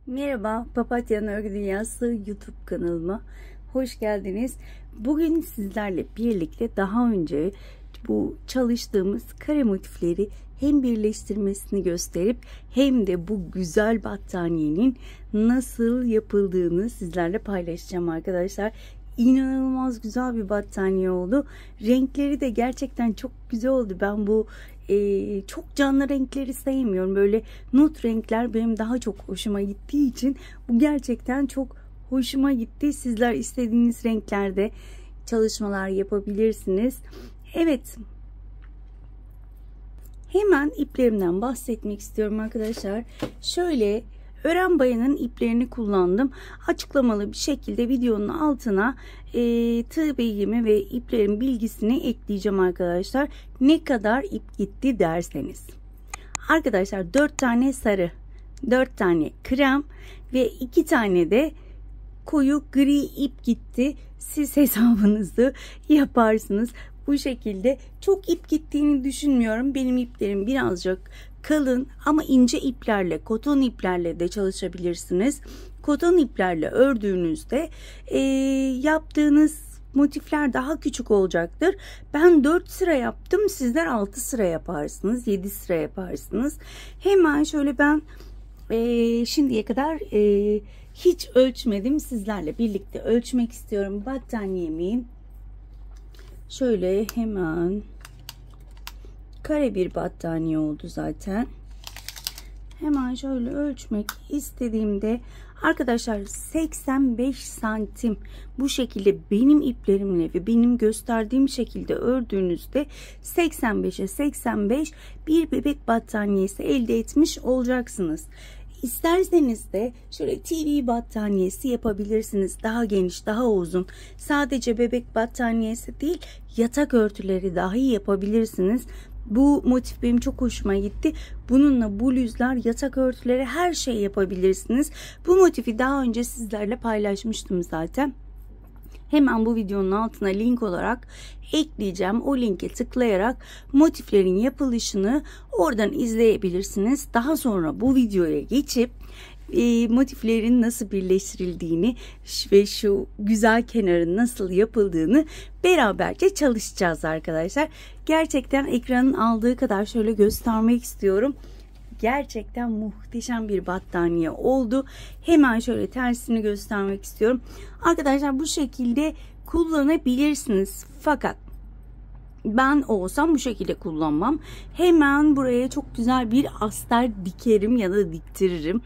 Merhaba, Papatya'nın Örgü Dünyası YouTube kanalıma hoş geldiniz. Bugün sizlerle birlikte daha önce bu çalıştığımız kare motifleri hem birleştirmesini gösterip hem de bu güzel battaniyenin nasıl yapıldığını sizlerle paylaşacağım arkadaşlar. İnanılmaz güzel bir battaniye oldu. Renkleri de gerçekten çok güzel oldu. Ben bu çok canlı renkleri sevmiyorum. Böyle nut renkler benim daha çok hoşuma gittiği için bu gerçekten çok hoşuma gitti. Sizler istediğiniz renklerde çalışmalar yapabilirsiniz. Evet. Hemen iplerimden bahsetmek istiyorum arkadaşlar. Şöyle Ören Bayan'ın iplerini kullandım. Açıklamalı bir şekilde videonun altına tığ bilgimi ve iplerin bilgisini ekleyeceğim arkadaşlar. Ne kadar ip gitti derseniz. Arkadaşlar 4 tane sarı, 4 tane krem ve 2 tane de koyu gri ip gitti. Siz hesabınızı yaparsınız. Bu şekilde çok ip gittiğini düşünmüyorum. Benim iplerim birazcık kalın ama ince iplerle, koton iplerle de çalışabilirsiniz. Koton iplerle ördüğünüzde yaptığınız motifler daha küçük olacaktır. Ben 4 sıra yaptım. Sizler 6 sıra yaparsınız. 7 sıra yaparsınız. Hemen şöyle ben şimdiye kadar hiç ölçmedim. Sizlerle birlikte ölçmek istiyorum battaniyemi. Şöyle hemen kare bir battaniye oldu zaten. Hemen şöyle ölçmek istediğimde arkadaşlar 85 santim bu şekilde benim iplerimle ve benim gösterdiğim şekilde ördüğünüzde 85'e 85 bir bebek battaniyesi elde etmiş olacaksınız. İsterseniz de şöyle TV battaniyesi yapabilirsiniz. Daha geniş, daha uzun. Sadece bebek battaniyesi değil, yatak örtüleri dahi yapabilirsiniz. Bu motif benim çok hoşuma gitti. Bununla bluzlar, yatak örtüleri her şey yapabilirsiniz. Bu motifi daha önce sizlerle paylaşmıştım zaten. Hemen bu videonun altına link olarak ekleyeceğim. O linke tıklayarak motiflerin yapılışını oradan izleyebilirsiniz. Daha sonra bu videoya geçip motiflerin nasıl birleştirildiğini ve şu güzel kenarın nasıl yapıldığını beraberce çalışacağız arkadaşlar. Gerçekten ekranın aldığı kadar şöyle göstermek istiyorum. Gerçekten muhteşem bir battaniye oldu. Hemen şöyle tersini göstermek istiyorum. Arkadaşlar bu şekilde kullanabilirsiniz. Fakat ben olsam bu şekilde kullanmam. Hemen buraya çok güzel bir astar dikerim ya da diktiririm.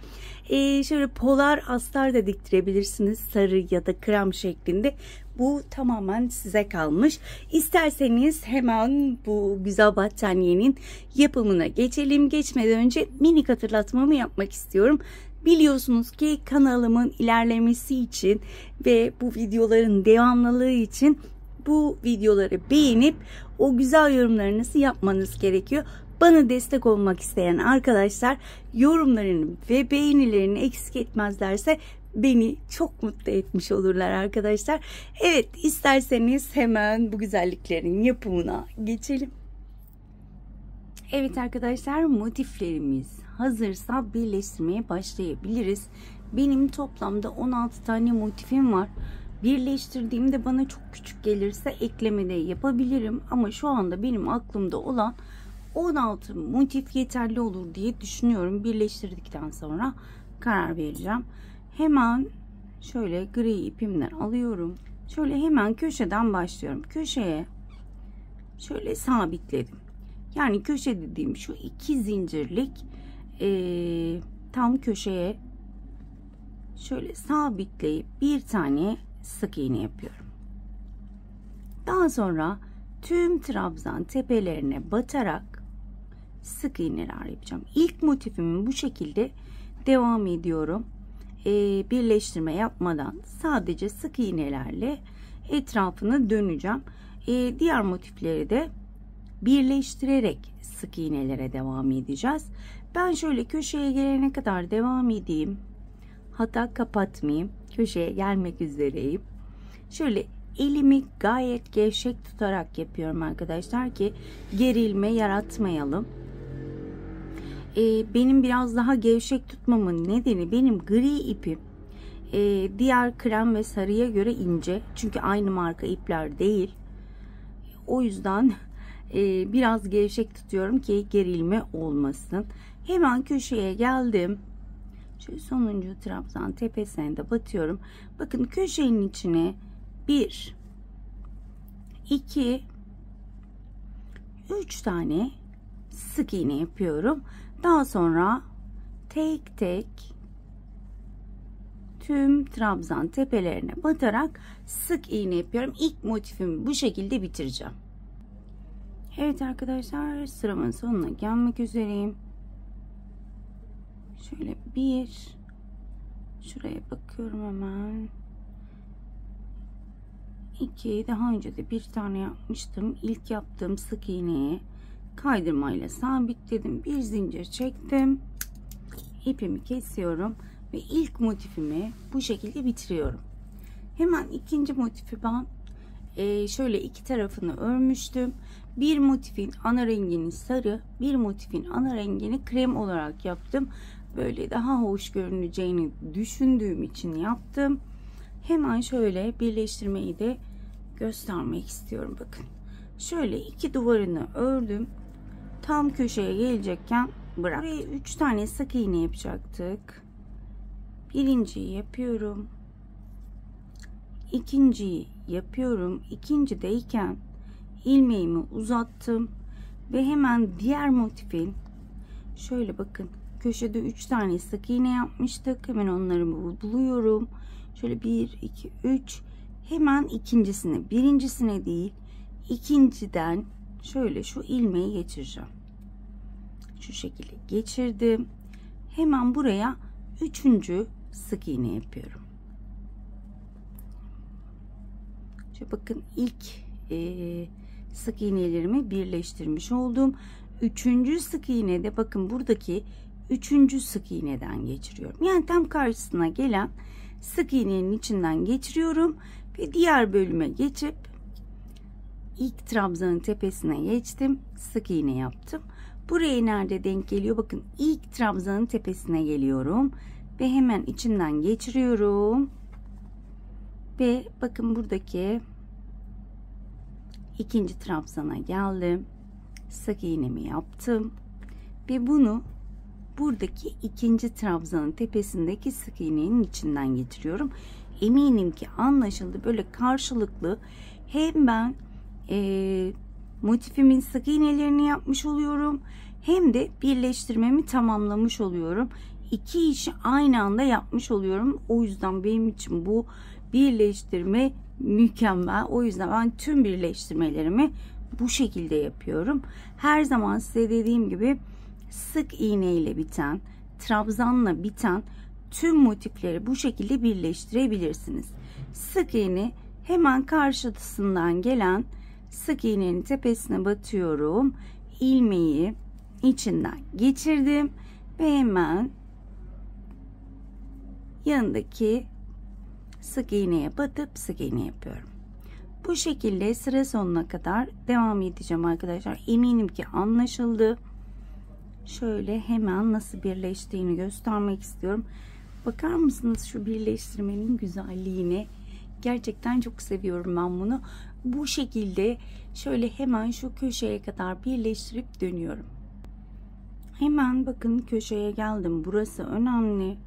Şöyle polar astar da diktirebilirsiniz. Sarı ya da krem şeklinde. Bu tamamen size kalmış. İsterseniz hemen bu güzel battaniyenin yapımına geçelim. Geçmeden önce minik hatırlatmamı yapmak istiyorum. Biliyorsunuz ki kanalımın ilerlemesi için ve bu videoların devamlılığı için bu videoları beğenip o güzel yorumlarınızı yapmanız gerekiyor. Bana destek olmak isteyen arkadaşlar yorumlarını ve beğenilerini eksik etmezlerse beni çok mutlu etmiş olurlar arkadaşlar. Evet, isterseniz hemen bu güzelliklerin yapımına geçelim. Evet arkadaşlar, motiflerimiz hazırsa birleştirmeye başlayabiliriz. Benim toplamda 16 tane motifim var. Birleştirdiğimde bana çok küçük gelirse ekleme de yapabilirim. Ama şu anda benim aklımda olan 16 motif yeterli olur diye düşünüyorum. Birleştirdikten sonra karar vereceğim. Hemen şöyle gri ipimden alıyorum. Şöyle hemen köşeden başlıyorum. Köşeye şöyle sabitledim. Yani köşe dediğim şu 2 zincirlik tam köşeye şöyle sabitleyip bir tane sık iğne yapıyorum. Daha sonra tüm trabzan tepelerine batarak sık iğneler yapacağım. İlk motifimin bu şekilde devam ediyorum. Birleştirme yapmadan sadece sık iğnelerle etrafını döneceğim. Diğer motifleri de birleştirerek sık iğnelere devam edeceğiz. Ben şöyle köşeye gelene kadar devam edeyim. Hatta kapatmayayım. Köşeye gelmek üzereyim. Şöyle elimi gayet gevşek tutarak yapıyorum arkadaşlar ki gerilme yaratmayalım. Benim biraz daha gevşek tutmamın nedeni, benim gri ipim diğer krem ve sarıya göre ince. Çünkü aynı marka ipler değil. O yüzden biraz gevşek tutuyorum ki gerilme olmasın. Hemen köşeye geldim. Şöyle sonuncu trabzan tepesine de batıyorum. Bakın köşenin içine 1 2 3 tane sık iğne yapıyorum. Daha sonra tek tek tüm trabzan tepelerine batarak sık iğne yapıyorum. İlk motifimi bu şekilde bitireceğim. Evet arkadaşlar, sıramın sonuna gelmek üzereyim. Şöyle şuraya bakıyorum hemen. 2, daha önce de bir tane yapmıştım. İlk yaptığım sık iğneyi kaydırmayla sabitledim. Bir zincir çektim. İpimi kesiyorum ve ilk motifimi bu şekilde bitiriyorum. Hemen ikinci motifi ben şöyle iki tarafını örmüştüm. Bir motifin ana rengini sarı, bir motifin ana rengini krem olarak yaptım. Böyle daha hoş görüneceğini düşündüğüm için yaptım. Hemen şöyle birleştirmeyi de göstermek istiyorum. Bakın. Şöyle iki duvarını ördüm. Tam köşeye gelecekken bırak. Buraya 3 tane sık iğne yapacaktık. Birinciyi yapıyorum. İkinciyi yapıyorum. İkincideyken ilmeğimi uzattım ve hemen diğer motifin şöyle bakın, köşede 3 tane sık iğne yapmıştık. Hemen onları buluyorum. Şöyle 1 2 3, hemen ikincisine, birincisine değil ikinciden şöyle şu ilmeği geçireceğim. Şu şekilde geçirdim. Hemen buraya 3. sık iğne yapıyorum. Şöyle bakın, ilk sık iğnelerimi birleştirmiş oldum. 3. sık iğnede bakın buradaki 3. sık iğneden geçiriyorum. Yani tam karşısına gelen sık iğnenin içinden geçiriyorum ve diğer bölüme geçip ilk trabzanın tepesine geçtim. Sık iğne yaptım. Buraya nerede denk geliyor? Bakın, ilk trabzanın tepesine geliyorum ve hemen içinden geçiriyorum. Ve bakın buradaki ikinci trabzana geldim. Sık iğnemi yaptım. Ve bunu buradaki ikinci trabzanın tepesindeki sık iğnenin içinden geçiriyorum. Eminim ki anlaşıldı. Böyle karşılıklı hem ben motifimin sık iğnelerini yapmış oluyorum, hem de birleştirmemi tamamlamış oluyorum. İki işi aynı anda yapmış oluyorum. O yüzden benim için bu birleştirme mükemmel. O yüzden ben tüm birleştirmelerimi bu şekilde yapıyorum. Her zaman size dediğim gibi sık iğne ile biten, trabzanla biten tüm motifleri bu şekilde birleştirebilirsiniz. Sık iğne, hemen karşısından gelen sık iğnenin tepesine batıyorum. İlmeği içinden geçirdim ve hemen yanındaki sık iğneye batıp sık iğne yapıyorum. Bu şekilde sıra sonuna kadar devam edeceğim arkadaşlar. Eminim ki anlaşıldı. Şöyle hemen nasıl birleştiğini göstermek istiyorum. Bakar mısınız şu birleştirmenin güzelliğine? Gerçekten çok seviyorum ben bunu. Bu şekilde şöyle hemen şu köşeye kadar birleştirip dönüyorum. Hemen bakın köşeye geldim. Burası önemli.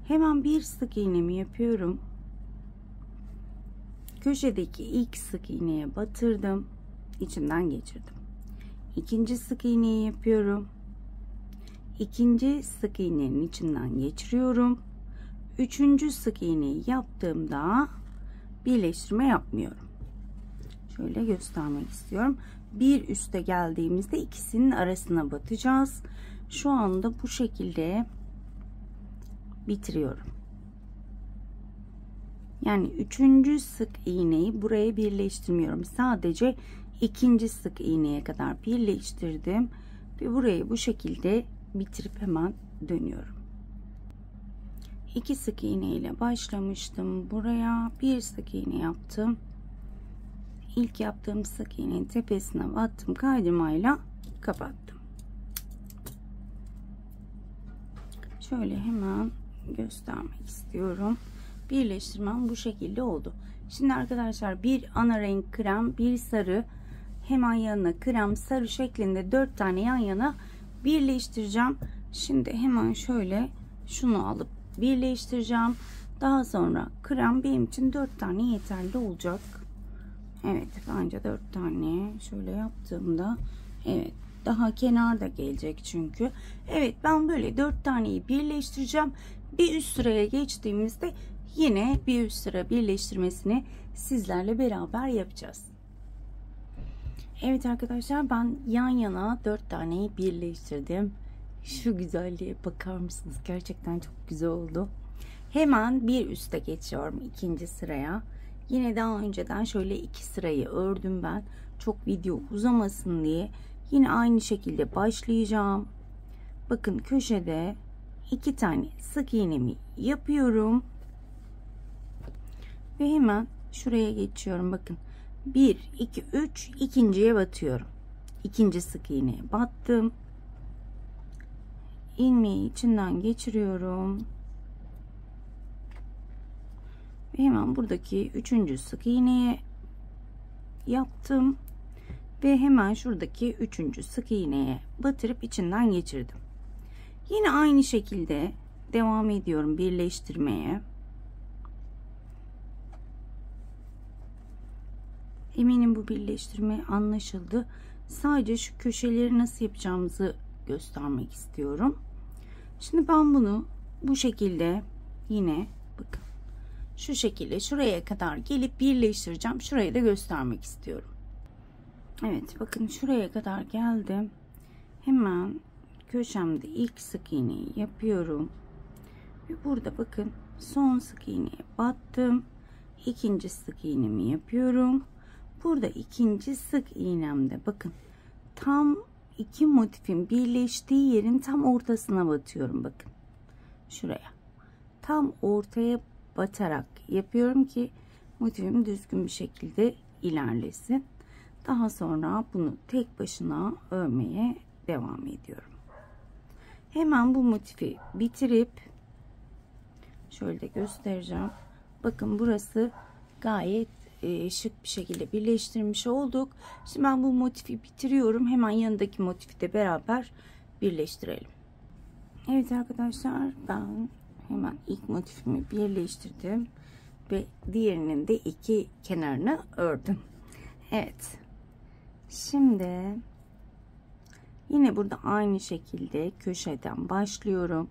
Hemen bir sık iğnemi yapıyorum. Köşedeki ilk sık iğneye batırdım. İçinden geçirdim. İkinci sık iğneyi yapıyorum. İkinci sık iğnenin içinden geçiriyorum. Üçüncü sık iğneyi yaptığımda birleştirme yapmıyorum. Şöyle göstermek istiyorum. Bir üste geldiğimizde ikisinin arasına batacağız. Şu anda bu şekilde bitiriyorum. Yani üçüncü sık iğneyi buraya birleştirmiyorum. Sadece ikinci sık iğneye kadar birleştirdim ve burayı bu şekilde bitirip hemen dönüyorum. 2 sık iğne ile başlamıştım. Buraya bir sık iğne yaptım. İlk yaptığım sık iğnenin tepesine battım, kaydırmayla kapattım. Şöyle hemen göstermek istiyorum. Birleştirmem bu şekilde oldu. Şimdi arkadaşlar bir ana renk krem, bir sarı, hemen yanına krem, sarı şeklinde 4 tane yan yana birleştireceğim. Şimdi hemen şöyle şunu alıp birleştireceğim. Daha sonra krem benim için 4 tane yeterli olacak. Evet, bence 4 tane şöyle yaptığımda, evet, daha kenarda gelecek çünkü. Evet, ben böyle 4 taneyi birleştireceğim. Bir üst sıraya geçtiğimizde yine bir üst sıra birleştirmesini sizlerle beraber yapacağız. Evet arkadaşlar, ben yan yana 4 taneyi birleştirdim. Şu güzelliğe bakar mısınız? Gerçekten çok güzel oldu. Hemen bir üste geçiyorum, ikinci sıraya. Yine daha önceden şöyle 2 sırayı ördüm ben. Çok video uzamasın diye. Yine aynı şekilde başlayacağım. Bakın köşede 2 tane sık iğnemi yapıyorum. Ve hemen şuraya geçiyorum. Bakın 1, 2, 3, ikinciye batıyorum. İkinci sık iğneye battım. İlmeği içinden geçiriyorum. Ve hemen buradaki 3. sık iğneye yaptım. Ve hemen şuradaki 3. sık iğneye batırıp içinden geçirdim. Yine aynı şekilde devam ediyorum birleştirmeye. Eminim bu birleştirme anlaşıldı. Sadece şu köşeleri nasıl yapacağımızı göstermek istiyorum. Şimdi ben bunu bu şekilde yine bakın şu şekilde şuraya kadar gelip birleştireceğim. Şurayı da göstermek istiyorum. Evet, bakın şuraya kadar geldim. Hemen köşemde ilk sık iğneyi yapıyorum. Ve burada bakın son sık iğneye battım. İkinci sık iğnemi yapıyorum. Burada ikinci sık iğnemde bakın tam iki motifin birleştiği yerin tam ortasına batıyorum. Bakın şuraya tam ortaya batarak yapıyorum ki motifim düzgün bir şekilde ilerlesin. Daha sonra bunu tek başına örmeye devam ediyorum. Hemen bu motifi bitirip şöyle de göstereceğim. Bakın burası gayet şık bir şekilde birleştirmiş olduk. Şimdi ben bu motifi bitiriyorum. Hemen yanındaki motifi de beraber birleştirelim. Evet arkadaşlar, ben hemen ilk motifimi birleştirdim ve diğerinin de iki kenarını ördüm. Evet. Şimdi yine burada aynı şekilde köşeden başlıyorum.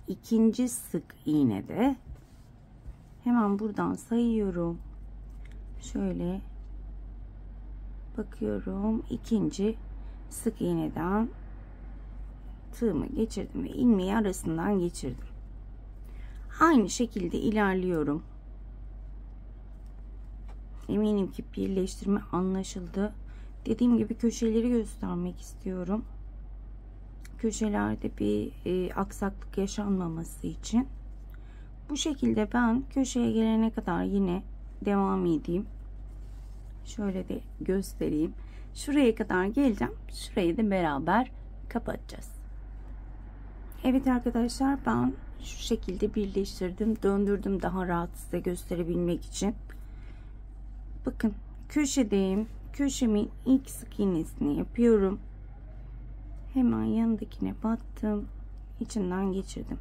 İkinci sık iğnede hemen buradan sayıyorum. Şöyle bakıyorum. İkinci sık iğneden tığımı geçirdim ve ilmeği arasından geçirdim. Aynı şekilde ilerliyorum. Eminim ki birleştirme anlaşıldı. Dediğim gibi köşeleri göstermek istiyorum. Köşelerde bir aksaklık yaşanmaması için. Bu şekilde ben köşeye gelene kadar yine devam edeyim. Şöyle de göstereyim. Şuraya kadar geleceğim. Şurayı da beraber kapatacağız. Evet arkadaşlar, ben şu şekilde birleştirdim. Döndürdüm daha rahat size gösterebilmek için. Bakın köşedeyim. Köşemin ilk sık iğnesini yapıyorum. Hemen yanındakine battım. İçinden geçirdim.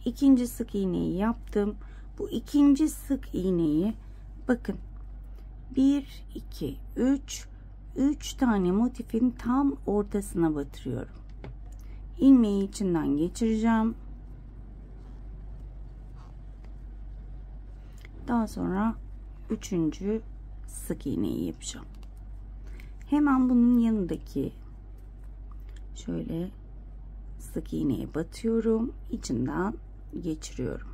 İkinci sık iğneyi yaptım. Bu ikinci sık iğneyi bakın 1, 2, 3 tane motifin tam ortasına batırıyorum. İlmeği içinden geçireceğim. Daha sonra 3. sık iğneyi yapacağım. Hemen bunun yanındaki şöyle sık iğneye batıyorum. İçinden geçiriyorum.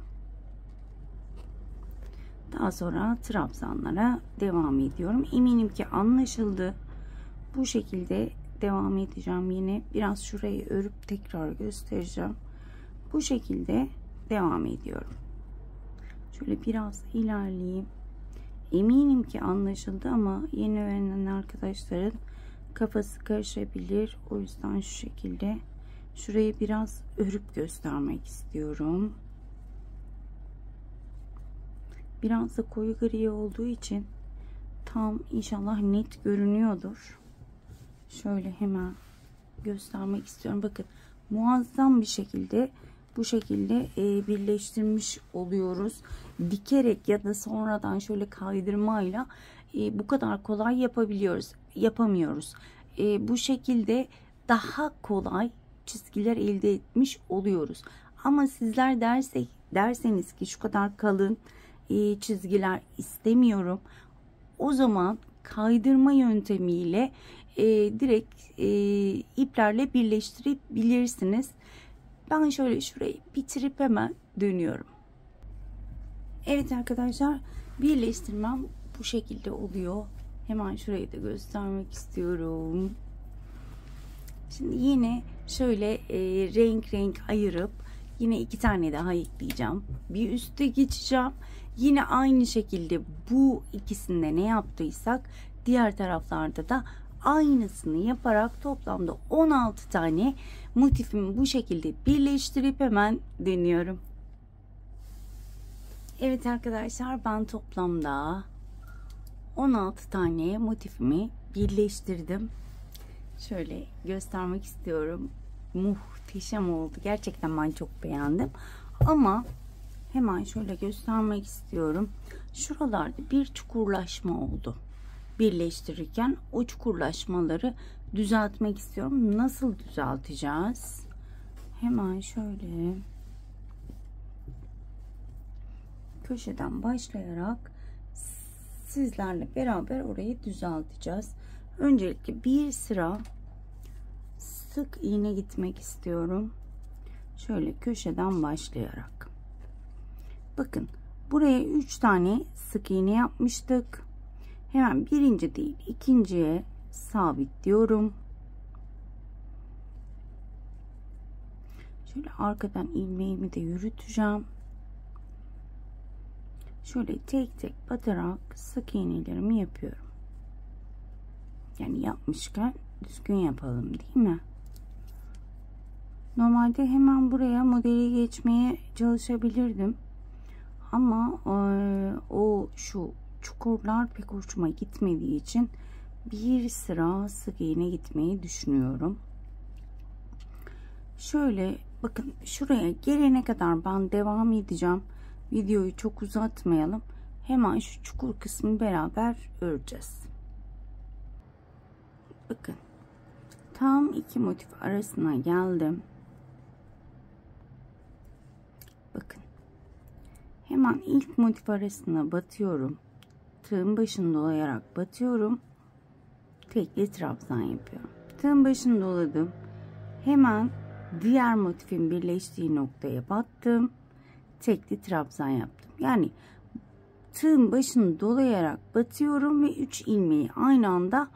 Daha sonra trabzanlara devam ediyorum. Eminim ki anlaşıldı. Bu şekilde devam edeceğim. Yine biraz şurayı örüp tekrar göstereceğim. Bu şekilde devam ediyorum. Şöyle biraz ilerleyeyim. Eminim ki anlaşıldı ama yeni öğrenen arkadaşların kafası karışabilir. O yüzden şu şekilde Şurayı biraz örüp göstermek istiyorum. Biraz da koyu gri olduğu için tam inşallah net görünüyordur. Şöyle hemen göstermek istiyorum. Bakın muazzam bir şekilde bu şekilde birleştirmiş oluyoruz. Dikerek ya da sonradan şöyle kaydırmayla bu kadar kolay yapamıyoruz. Bu şekilde daha kolay çizgiler elde etmiş oluyoruz. Ama sizler derseniz ki şu kadar kalın çizgiler istemiyorum, o zaman kaydırma yöntemiyle direkt iplerle birleştirebilirsiniz. Ben şöyle şurayı bitirip hemen dönüyorum. Evet arkadaşlar, birleştirmem bu şekilde oluyor. Hemen şurayı da göstermek istiyorum. Şimdi yine şöyle renk ayırıp yine 2 tane daha ekleyeceğim. Bir üste geçeceğim. Yine aynı şekilde bu ikisinde ne yaptıysak diğer taraflarda da aynısını yaparak toplamda 16 tane motifimi bu şekilde birleştirip hemen deniyorum. Evet arkadaşlar, ben toplamda 16 tane motifimi birleştirdim. Şöyle göstermek istiyorum. Muhteşem oldu. Gerçekten ben çok beğendim. Ama hemen şöyle göstermek istiyorum. Şuralarda bir çukurlaşma oldu. Birleştirirken o çukurlaşmaları düzeltmek istiyorum. Nasıl düzelteceğiz? Hemen şöyle köşeden başlayarak sizlerle beraber orayı düzelteceğiz. Öncelikle bir sıra sık iğne gitmek istiyorum. Şöyle köşeden başlayarak. Bakın buraya 3 tane sık iğne yapmıştık. Hemen birinci değil ikinciye sabitliyorum. Şöyle arkadan ilmeğimi de yürüteceğim. Şöyle tek tek batarak sık iğnelerimi yapıyorum. Yani yapmışken düzgün yapalım, değil mi? Normalde hemen buraya modeli geçmeye çalışabilirdim. Ama şu çukurlar pek hoşuma gitmediği için bir sıra sık iğne gitmeyi düşünüyorum. Şöyle bakın, şuraya gelene kadar ben devam edeceğim. Videoyu çok uzatmayalım. Hemen şu çukur kısmını beraber öreceğiz. Bakın tam 2 motif arasına geldim. Bakın hemen ilk motif arasına batıyorum. Tığın başını dolayarak batıyorum. Tekli trabzan yapıyorum. Tığın başını doladım. Hemen diğer motifin birleştiği noktaya battım. Tekli trabzan yaptım. Yani tığın başını dolayarak batıyorum ve 3 ilmeği aynı anda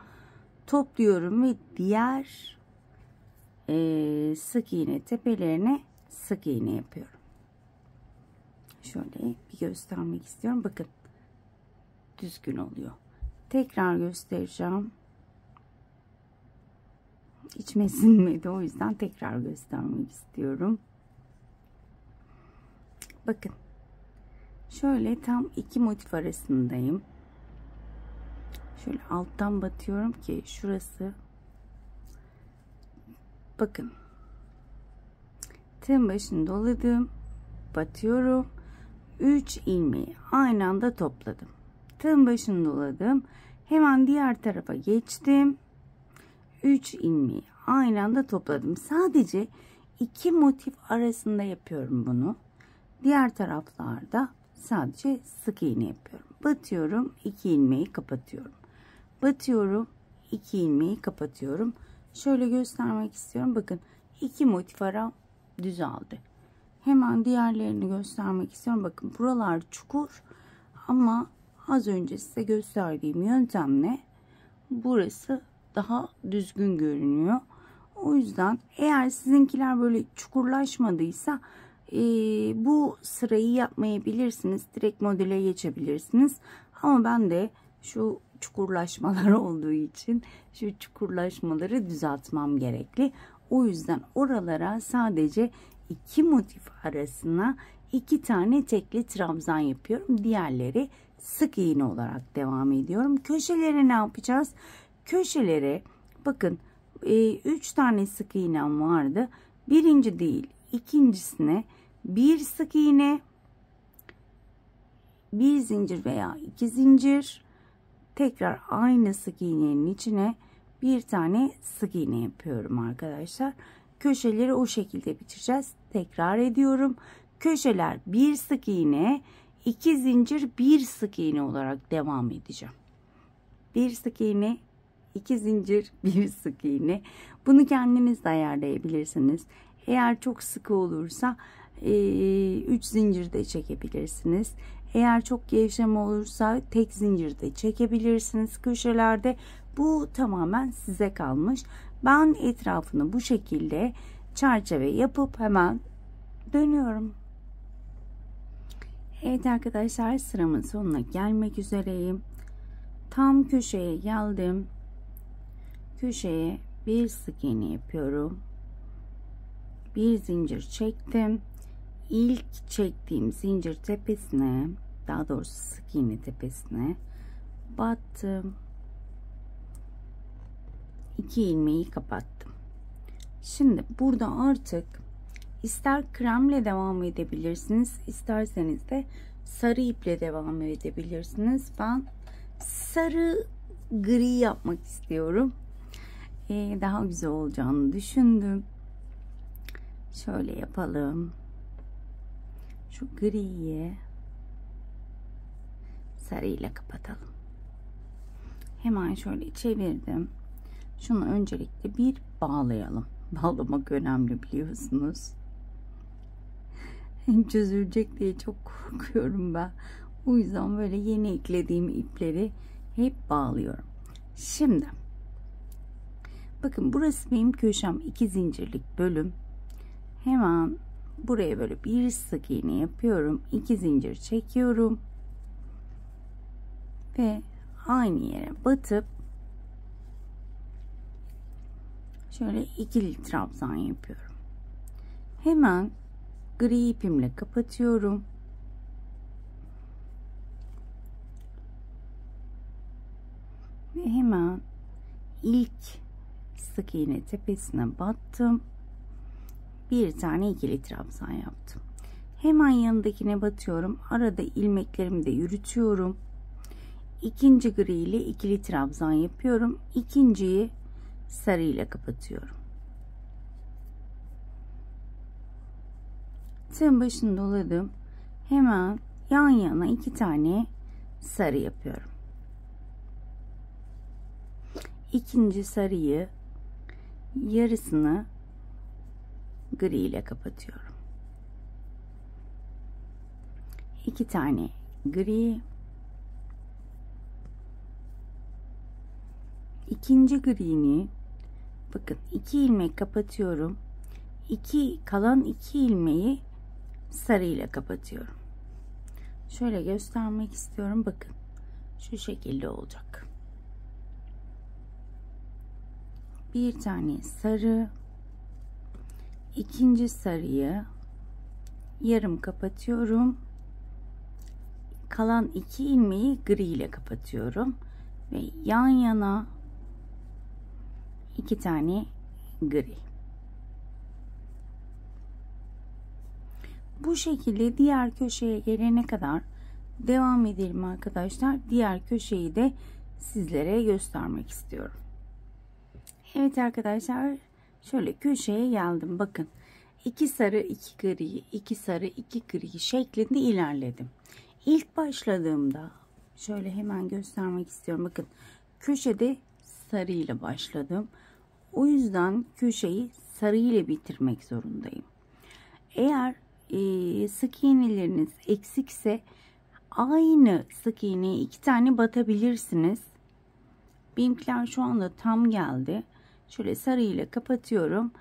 topluyorum ve diğer sık iğne tepelerine sık iğne yapıyorum. Şöyle bir göstermek istiyorum. Bakın düzgün oluyor. Tekrar göstereceğim. İçime sinmedi, o yüzden tekrar göstermek istiyorum. Bakın şöyle tam 2 motif arasındayım. Şöyle alttan batıyorum ki şurası. Bakın tığın başını doladım, batıyorum, 3 ilmeği aynı anda topladım. Tığın başını doladım, hemen diğer tarafa geçtim, 3 ilmeği aynı anda topladım. Sadece 2 motif arasında yapıyorum bunu. Diğer taraflarda sadece sık iğne yapıyorum. Batıyorum, 2 ilmeği kapatıyorum. Batıyorum, 2 ilmeği kapatıyorum. Şöyle göstermek istiyorum. Bakın 2 motif ara düzeldi. Hemen diğerlerini göstermek istiyorum. Bakın buralar çukur ama az önce size gösterdiğim yöntemle burası daha düzgün görünüyor. O yüzden eğer sizinkiler böyle çukurlaşmadıysa bu sırayı yapmayabilirsiniz. Direkt modele geçebilirsiniz. Ama ben de şu çukurlaşmalar olduğu için şu çukurlaşmaları düzeltmem gerekli. O yüzden oralara sadece iki motif arasına 2 tane tekli trabzan yapıyorum. Diğerleri sık iğne olarak devam ediyorum. Köşelere ne yapacağız? Köşelere bakın 3 tane sık iğnem vardı. Birinci değil, ikincisine bir sık iğne, bir zincir veya 2 zincir, tekrar aynı sık iğnenin içine bir tane sık iğne yapıyorum arkadaşlar. Köşeleri o şekilde bitireceğiz. Tekrar ediyorum. Köşeler bir sık iğne, 2 zincir, bir sık iğne olarak devam edeceğim. Bir sık iğne, 2 zincir, bir sık iğne. Bunu kendiniz de ayarlayabilirsiniz. Eğer çok sıkı olursa 3 zincir de çekebilirsiniz. Eğer çok gevşeme olursa tek zincir de çekebilirsiniz köşelerde. Bu tamamen size kalmış. Ben etrafını bu şekilde çerçeve yapıp hemen dönüyorum. Evet arkadaşlar, sıramın sonuna gelmek üzereyim. Tam köşeye geldim. Köşeye bir sık iğne yapıyorum. Bir zincir çektim. İlk çektiğim zincir tepesine, daha doğrusu sık iğne tepesine battım. 2 ilmeği kapattım. Şimdi burada artık ister kremle devam edebilirsiniz, isterseniz de sarı iple devam edebilirsiniz. Ben sarı gri yapmak istiyorum. Daha güzel olacağını düşündüm. Şöyle yapalım. Şu griyi sarıyla kapatalım. Hemen şöyle çevirdim. Şunu öncelikle bir bağlayalım. Bağlamak önemli, biliyorsunuz. Hem çözülecek diye çok korkuyorum ben. O yüzden böyle yeni eklediğim ipleri hep bağlıyorum. Şimdi bakın, burası benim köşem, 2 zincirlik bölüm. Hemen buraya böyle bir sık iğne yapıyorum. 2 zincir çekiyorum. Ve aynı yere batıp şöyle ikili trabzan yapıyorum. Hemen gri ipimle kapatıyorum. Ve hemen ilk sık iğne tepesine battım. Bir tane ikili trabzan yaptım. Hemen yanındakine batıyorum. Arada ilmeklerimi de yürütüyorum. İkinci gri ile ikili trabzan yapıyorum. İkinciyi sarı ile kapatıyorum. Tığın başını doladım. Hemen yan yana 2 tane sarı yapıyorum. İkinci sarıyı yarısını gri ile kapatıyorum. 2 tane gri, ikinci gri'ni bakın 2 ilmek kapatıyorum. Kalan 2 ilmeği sarı ile kapatıyorum. Şöyle göstermek istiyorum. Bakın şu şekilde olacak. Bir tane sarı, ikinci sarıyı yarım kapatıyorum. Kalan 2 ilmeği gri ile kapatıyorum ve yan yana 2 tane gri. Bu şekilde diğer köşeye gelene kadar devam edelim arkadaşlar. Diğer köşeyi de sizlere göstermek istiyorum. Evet arkadaşlar, şöyle köşeye geldim. Bakın 2 sarı 2 gri, 2 sarı 2 gri şeklinde ilerledim. İlk başladığımda şöyle hemen göstermek istiyorum. Bakın köşede sarı ile başladım. O yüzden köşeyi sarı ile bitirmek zorundayım. Eğer sık iğneleriniz eksikse aynı sık iğneye 2 tane batabilirsiniz. Benimkiler şu anda tam geldi. Şöyle sarı ile kapatıyorum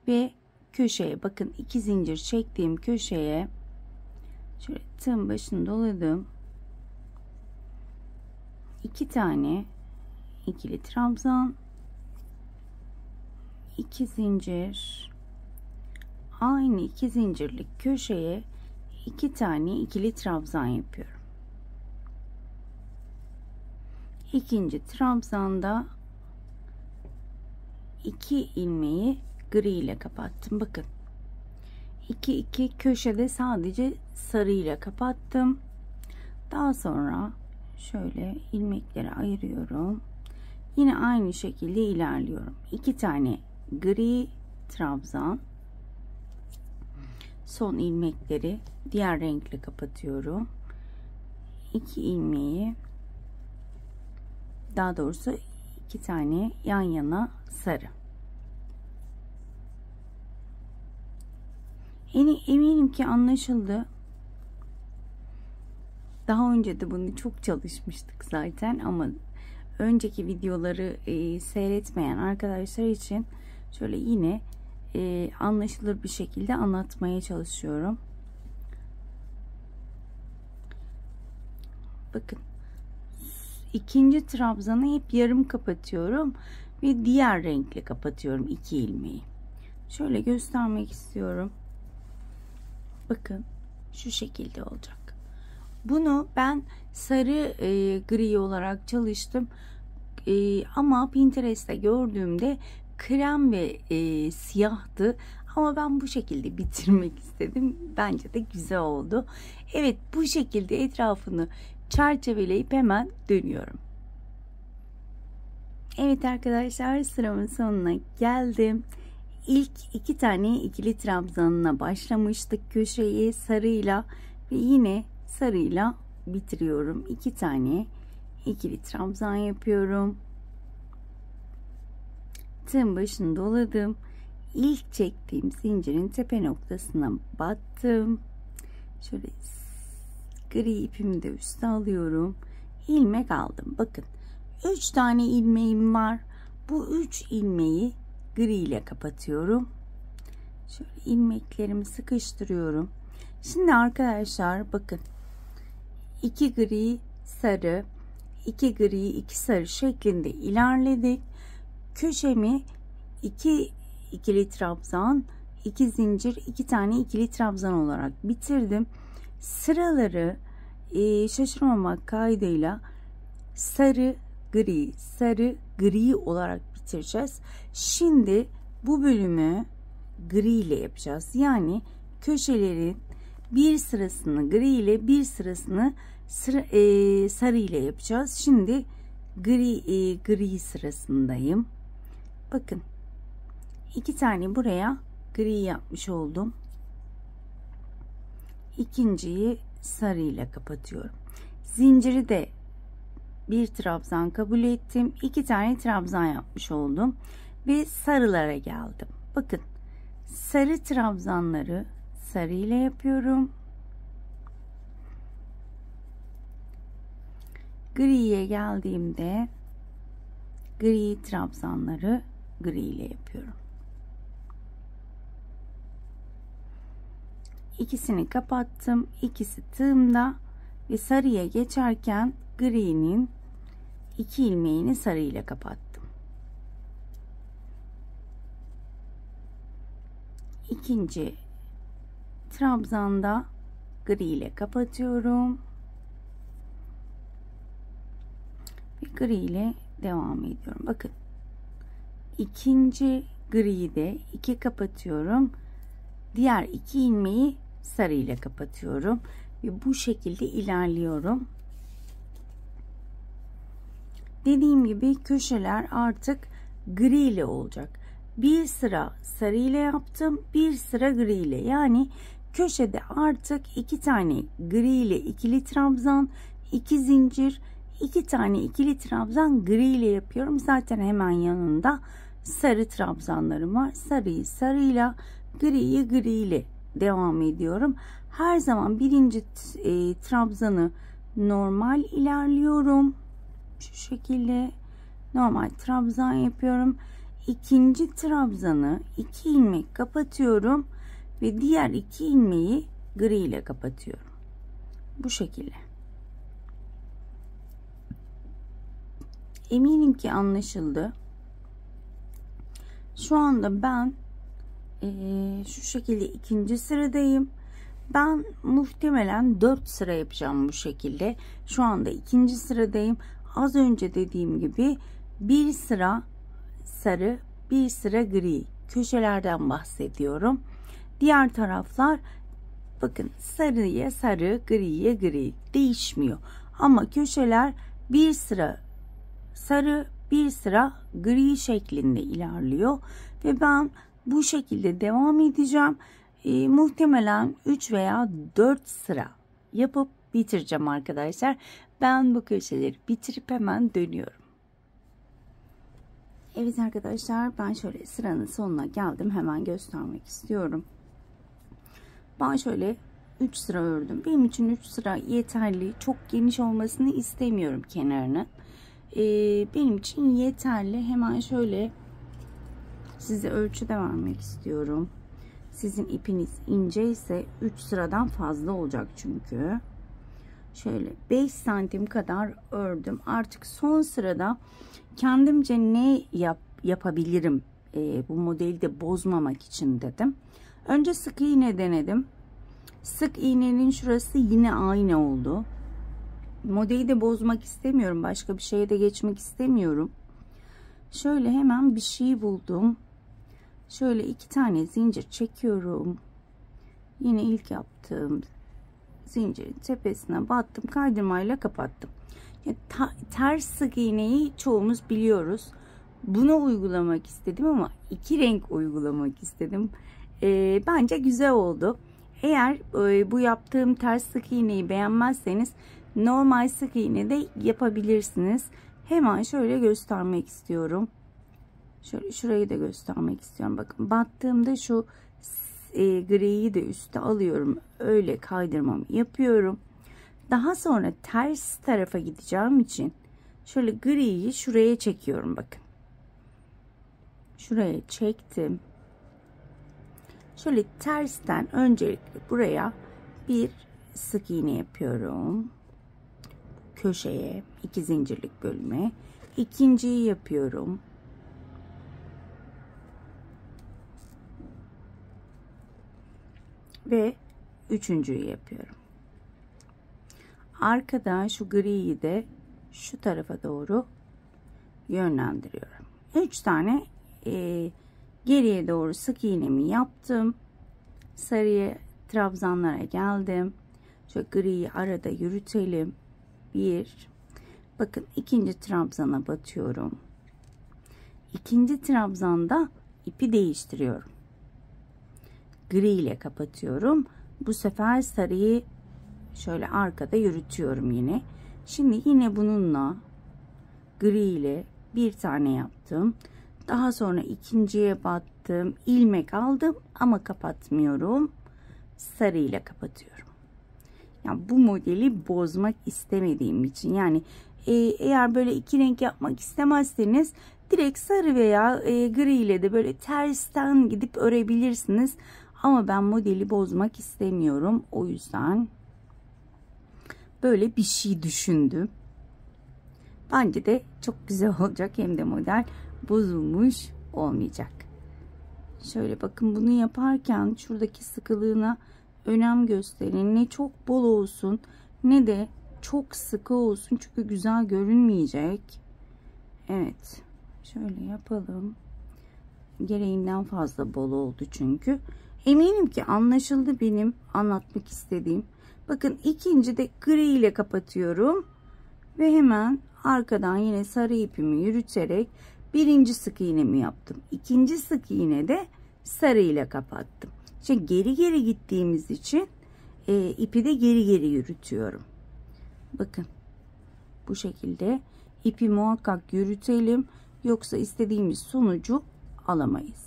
ve köşeye bakın 2 zincir çektiğim köşeye şöyle tığın başını doladım. 2 tane ikili trabzan, 2 zincir, aynı 2 zincirlik köşeye 2 tane ikili trabzan yapıyorum. İkinci trabzanda 2 ilmeği gri ile kapattım. Bakın 2 köşede sadece sarı ile kapattım. Daha sonra şöyle ilmekleri ayırıyorum. Yine aynı şekilde ilerliyorum. 2 tane gri trabzan, son ilmekleri diğer renkle kapatıyorum. 2 ilmeği, daha doğrusu 2 tane yan yana sarı. Eminim ki anlaşıldı. Daha önce de bunu çok çalışmıştık zaten ama önceki videoları seyretmeyen arkadaşlar için şöyle yine anlaşılır bir şekilde anlatmaya çalışıyorum. Bakın ikinci trabzanı hep yarım kapatıyorum ve diğer renkle kapatıyorum 2 ilmeği. Şöyle göstermek istiyorum. Bakın şu şekilde olacak. Bunu ben sarı gri olarak çalıştım. Ama Pinterest'te gördüğümde krem ve siyahtı. Ama ben bu şekilde bitirmek istedim. Bence de güzel oldu. Evet, bu şekilde etrafını çerçeveleyip hemen dönüyorum. Evet arkadaşlar, sıramın sonuna geldim. İlk 2 tane ikili trabzanına başlamıştık köşeyi sarıyla ve yine sarıyla bitiriyorum. 2 tane ikili trabzan yapıyorum. Tığın başını doladım. İlk çektiğim zincirin tepe noktasına battım. Şöyle gri ipimi de üste alıyorum. İlmek aldım. Bakın 3 tane ilmeğim var. Bu 3 ilmeği gri ile kapatıyorum. Şöyle ilmeklerimi sıkıştırıyorum. Şimdi arkadaşlar bakın 2 gri sarı, 2 gri 2 sarı şeklinde ilerledik. Köşemi 2 ikili trabzan, 2 zincir, 2 tane ikili trabzan olarak bitirdim. Sıraları şaşırmamak kaydıyla sarı gri sarı gri olarak bitireceğiz. Şimdi bu bölümü gri ile yapacağız. Yani köşelerin bir sırasını gri ile bir sırasını sarı ile yapacağız. Şimdi gri sırasındayım. Bakın 2 tane buraya gri yapmış oldum. İkinciyi sarı ile kapatıyorum. Zinciri de bir trabzan kabul ettim. 2 tane trabzan yapmış oldum ve sarılara geldim. Bakın sarı trabzanları sarı ile yapıyorum. Griye geldiğimde gri trabzanları gri ile yapıyorum. İkisini kapattım. İkisi tığımda ve sarıya geçerken gri'nin 2 ilmeğini sarı ile kapattım. İkinci trabzanda gri ile kapatıyorum. Ve gri ile devam ediyorum. Bakın ikinci griyi de 2 kapatıyorum. Diğer 2 ilmeği sarı ile kapatıyorum ve bu şekilde ilerliyorum. Dediğim gibi köşeler artık gri ile olacak. Bir sıra sarı ile yaptım, bir sıra gri ile. Yani köşede artık 2 tane gri ile ikili trabzan, 2 zincir, 2 tane ikili trabzan gri ile yapıyorum. Zaten hemen yanında sarı trabzanlarım var. Sarıyı sarıyla, griyi gri ile devam ediyorum. Her zaman birinci trabzanı normal ilerliyorum. Şu şekilde normal trabzan yapıyorum. İkinci trabzanı 2 ilmek kapatıyorum ve diğer 2 ilmeği gri ile kapatıyorum. Bu şekilde. Eminim ki anlaşıldı. Şu anda ben şu şekilde ikinci sıradayım. Ben muhtemelen 4 sıra yapacağım bu şekilde. Şu anda ikinci sıradayım. Az önce dediğim gibi bir sıra sarı, bir sıra gri. Köşelerden bahsediyorum. Diğer taraflar bakın sarıya sarı, griye gri, değişmiyor. Ama köşeler bir sıra sarı, bir sıra gri şeklinde ilerliyor ve ben bu şekilde devam edeceğim. Muhtemelen 3 veya 4 sıra yapıp bitireceğim arkadaşlar. Ben bu köşeleri bitirip hemen dönüyorum. Evet arkadaşlar, ben şöyle sıranın sonuna geldim. Hemen göstermek istiyorum. Ben şöyle 3 sıra ördüm. Benim için 3 sıra yeterli. Çok geniş olmasını istemiyorum kenarının. Benim için yeterli. Hemen şöyle size ölçü de vermek istiyorum. Sizin ipiniz ince ise 3 sıradan fazla olacak çünkü. Şöyle 5 santim kadar ördüm. Artık son sırada kendimce ne yapabilirim bu modeli de bozmamak için dedim. Önce sık iğne denedim. Sık iğnenin şurası yine aynı oldu. Modeli de bozmak istemiyorum. Başka bir şeye de geçmek istemiyorum. Şöyle hemen bir şey buldum. Şöyle 2 tane zincir çekiyorum. Yine ilk yaptığım zincirin tepesine battım. Kaydırmayla kapattım. Ters sık iğneyi çoğumuz biliyoruz. Bunu uygulamak istedim ama 2 renk uygulamak istedim. Bence güzel oldu. Eğer bu yaptığım ters sık iğneyi beğenmezseniz normal sık iğne de yapabilirsiniz. Hemen şöyle göstermek istiyorum. Şöyle şurayı da göstermek istiyorum. Bakın battığımda şu griyi de üste alıyorum. Öyle kaydırmamı yapıyorum. Daha sonra ters tarafa gideceğim için şöyle griyi şuraya çekiyorum. Bakın. Şuraya çektim. Şöyle tersten öncelikle buraya bir sık iğne yapıyorum. Köşeye 2 zincirlik bölüme. İkinciyi yapıyorum. Ve üçüncüyü yapıyorum. Arkadan şu griyi de şu tarafa doğru yönlendiriyorum. 3 tane geriye doğru sık iğnemi yaptım. Sarıya trabzanlara geldim. Şöyle griyi arada yürütelim. 1. Bakın ikinci trabzana batıyorum. İkinci trabzanda ipi değiştiriyorum. Gri ile kapatıyorum. Bu sefer sarıyı şöyle arkada yürütüyorum yine. Şimdi yine bununla gri ile bir tane yaptım. Daha sonra ikinciye battım. İlmek aldım ama kapatmıyorum. Sarı ile kapatıyorum. Yani bu modeli bozmak istemediğim için, yani eğer böyle 2 renk yapmak istemezseniz direkt sarı veya gri ile de böyle tersten gidip örebilirsiniz. Ama ben modeli bozmak istemiyorum. O yüzden böyle bir şey düşündüm. Bence de çok güzel olacak. Hem de model bozulmuş olmayacak. Şöyle bakın, bunu yaparken şuradaki sıkılığına önem gösterin. Ne çok bol olsun ne de çok sıkı olsun. Çünkü güzel görünmeyecek. Evet. Şöyle yapalım. Gereğinden fazla bol oldu çünkü. Eminim ki anlaşıldı benim anlatmak istediğim. Bakın ikinci de gri ile kapatıyorum. Ve hemen arkadan yine sarı ipimi yürüterek birinci sık iğnemi yaptım. İkinci sık iğne de sarı ile kapattım. Şimdi geri geri gittiğimiz için ipi de geri geri yürütüyorum. Bakın bu şekilde ipi muhakkak yürütelim. Yoksa istediğimiz sonucu alamayız.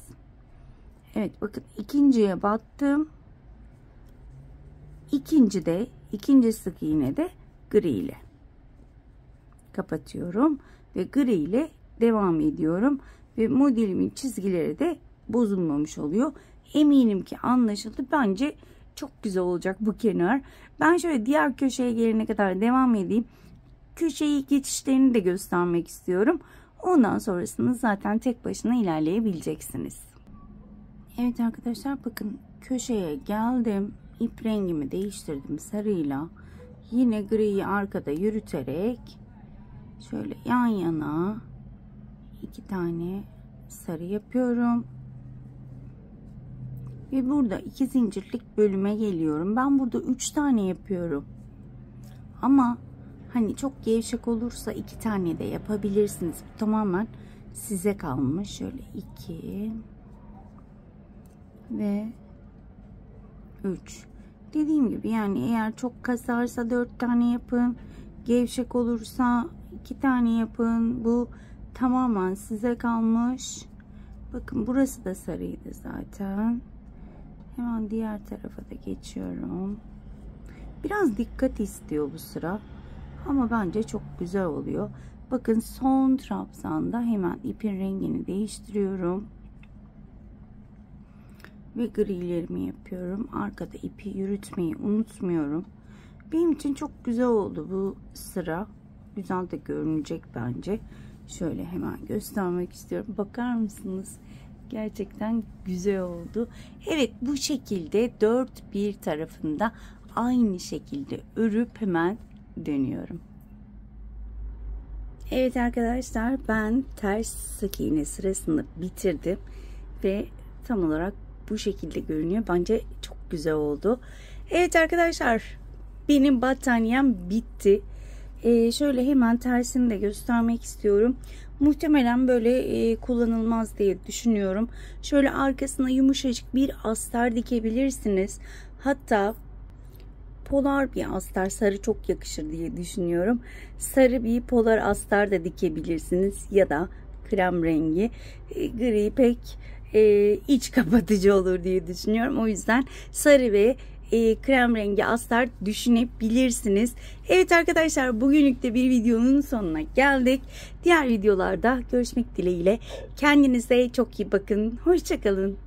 Evet bakın, ikinciye battım. İkinci sık iğne de gri ile kapatıyorum ve gri ile devam ediyorum ve modelimin çizgileri de bozulmamış oluyor. Eminim ki anlaşıldı. Bence çok güzel olacak bu kenar. Ben şöyle diğer köşeye gelene kadar devam edeyim. Köşeyi geçişlerini de göstermek istiyorum. Ondan sonrasını zaten tek başına ilerleyebileceksiniz. Evet arkadaşlar, bakın köşeye geldim. İp rengimi değiştirdim sarıyla. Yine griyi arkada yürüterek şöyle yan yana 2 tane sarı yapıyorum. Ve burada 2 zincirlik bölüme geliyorum. Ben burada 3 tane yapıyorum. Ama hani çok gevşek olursa 2 tane de yapabilirsiniz. Bu tamamen size kalmış. Şöyle 2 ve 3. Dediğim gibi yani eğer çok kasarsa 4 tane yapın. Gevşek olursa 2 tane yapın. Bu tamamen size kalmış. Bakın burası da sarıydı zaten. Hemen diğer tarafa da geçiyorum. Biraz dikkat istiyor bu sıra. Ama bence çok güzel oluyor. Bakın son trabzanda hemen ipin rengini değiştiriyorum. Ve grilerimi yapıyorum. Arkada ipi yürütmeyi unutmuyorum. Benim için çok güzel oldu bu sıra. Güzel de görünecek bence. Şöyle hemen göstermek istiyorum. Bakar mısınız? Gerçekten güzel oldu. Evet, bu şekilde 4 bir tarafında aynı şekilde örüp hemen dönüyorum. Evet arkadaşlar, ben ters sık iğne sırasını bitirdim ve tam olarak bu şekilde görünüyor. Bence çok güzel oldu. Evet arkadaşlar, benim battaniyem bitti. Şöyle hemen tersini de göstermek istiyorum. Muhtemelen böyle kullanılmaz diye düşünüyorum. Şöyle arkasına yumuşacık bir astar dikebilirsiniz. Hatta polar bir astar, sarı çok yakışır diye düşünüyorum. Sarı bir polar astar da dikebilirsiniz ya da krem rengi. Gri pek iç kapatıcı olur diye düşünüyorum. O yüzden sarı ve krem rengi astar düşünebilirsiniz. Evet arkadaşlar, bugünlük de bir videonun sonuna geldik. Diğer videolarda görüşmek dileğiyle. Kendinize çok iyi bakın. Hoşça kalın.